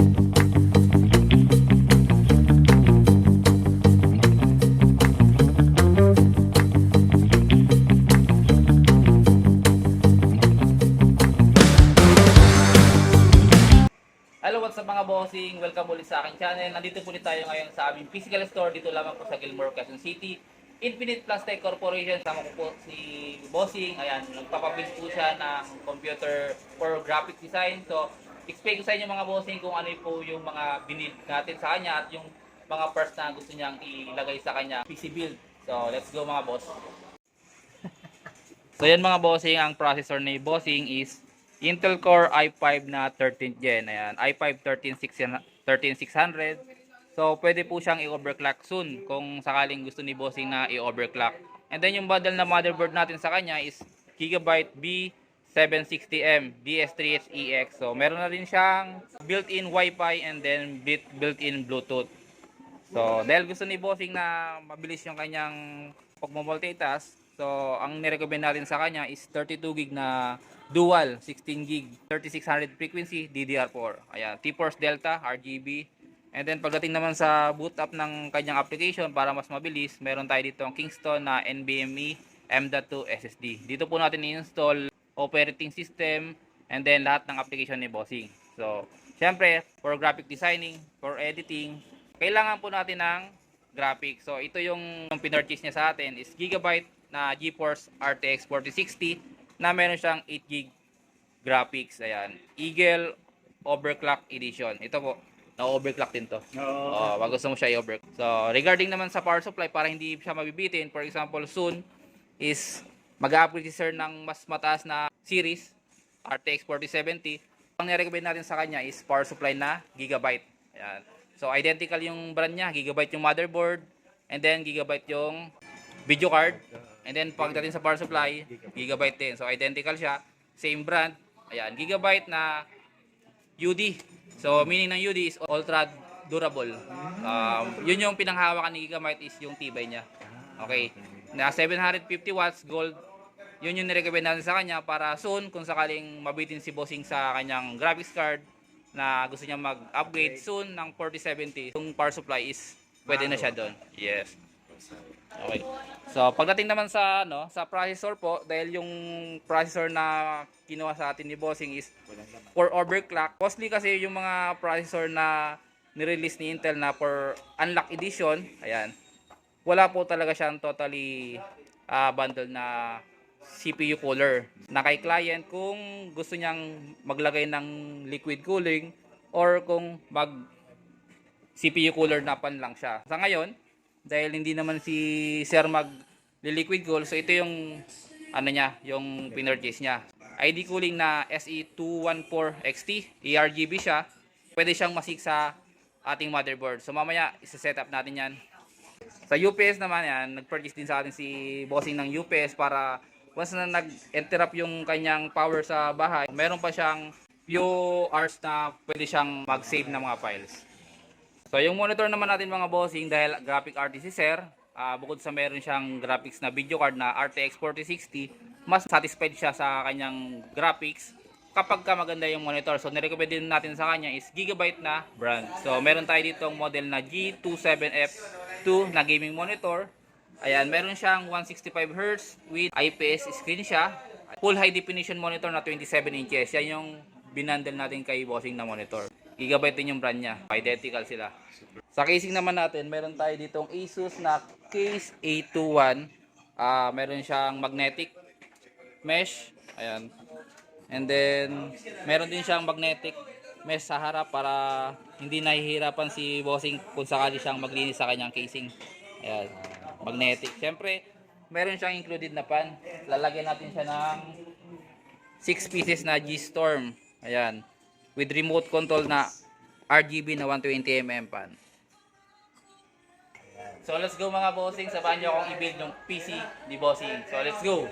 Hello, what's up mga bossing? Welcome ulit sa aking channel. Nandito po tayo ngayon sa aming physical store dito lamang po sa Gilmore, Quezon City. Infinite Plastic Corporation. Sama ko po si Bossing. Ayan, nagpapabuild po siya ng computer for graphic design. So, explain ko sa inyo mga bossing kung ano po yung mga binid natin sa kanya at yung mga parts na gusto niyang ilagay sa kanya PC build. So, let's go mga boss. So, yan mga bossing, ang processor ni Bossing is Intel Core i5 na 13th gen. Ayan, i5 13600. So, pwede po siyang i-overclock soon kung sakaling gusto ni Bossing na i-overclock. And then, yung bundle na motherboard natin sa kanya is Gigabyte B760M DS3HEX. So, meron na rin siyang built-in Wi-Fi and then built-in Bluetooth. So, dahil gusto ni Bossing na mabilis yung kanyang pag-multitask, so, ang nirecommend natin sa kanya is 32GB na dual 16GB 3600 frequency DDR4. Ayan, T-Force Delta RGB. And then pagdating naman sa boot up ng kanyang application para mas mabilis, meron tayo dito ang Kingston na NVMe M.2 SSD. Dito po natin i-install operating system and then lahat ng application ni Bossing. So, syempre, for graphic designing, for editing, kailangan po natin ng graphics. So, ito yung pinurchase niya sa atin is Gigabyte na GeForce RTX 4060 na meron siyang 8GB graphics. Ayan, Eagle Overclock Edition. Ito po, na-overclock din to. Wag gusto mo siya i-overclock. So, regarding naman sa power supply, para hindi siya mabibitin, for example, soon is mag-upgrade si sir ng mas mataas na series, RTX 4070. Ang nirecommend natin sa kanya is power supply na Gigabyte. Ayan. So, identical yung brand niya. Gigabyte yung motherboard, and then Gigabyte yung video card. And then, pagdating sa power supply, Gigabyte din. So, identical siya. Same brand. Ayan, Gigabyte na UD. So, meaning ng UD is ultra durable. Yun yung pinanghawakan ni Gigabyte is yung tibay niya. Okay. Na 750 watts gold. Yun yung nirecommend natin sa kanya para soon, kung sakaling mabitin si Bossing sa kanyang graphics card na gusto niya mag-upgrade soon ng 4070, yung power supply is pwede na siya doon. Yes. Okay. So, pagdating naman sa sa processor po, dahil yung processor na kinuha sa atin ni Bossing is for overclock. Mostly kasi yung mga processor na ni-release ni Intel na for unlock edition, ayan. Wala po talaga siyang totally bundle na CPU cooler na kay client kung gusto niyang maglagay ng liquid cooling or kung mag CPU cooler na pan lang siya. Sa ngayon, dahil hindi naman si Sir mag liquid cool, so ito yung niya, yung pinurchase niya. ID cooling na SE214XT, ARGB siya. Pwede siyang masik sa ating motherboard. So mamaya isa-set up natin 'yan. Sa UPS naman yan, nag-purchase din sa atin si Bossing ng UPS para once na nag-interrupt yung kanyang power sa bahay, meron pa siyang few hours na pwede siyang mag-save ng mga files. So yung monitor naman natin mga bossing, dahil graphic artist si Sir, bukod sa meron siyang graphics na video card na RTX 4060, mas satisfied siya sa kanyang graphics kapag ka maganda yung monitor. So nirecommend din natin sa kanya is Gigabyte na brand. So meron tayo dito ang model na G27F2 na gaming monitor. Ayan, meron siyang 165Hz with IPS screen siya. Full high definition monitor na 27 inches. Yan yung binundle natin kay Bossing na monitor. Gigabyte din yung brand niya. Identical sila. Sa casing naman natin, meron tayo ditong Asus na Case A21. Meron siyang magnetic mesh. Ayan. And then, meron din siyang magnetic mesh sa harap para hindi nahihirapan si Bossing kung sakali siyang maglinis sa kanyang casing. Ayan. Magnetic. Siyempre, meron siyang included na pan. Lalagyan natin siya ng 6 pieces na G-Storm. Ayan. With remote control na RGB na 120mm pan. So let's go mga bossing, sabahan niyo akong i-build yung PC ni Bossing. So let's go.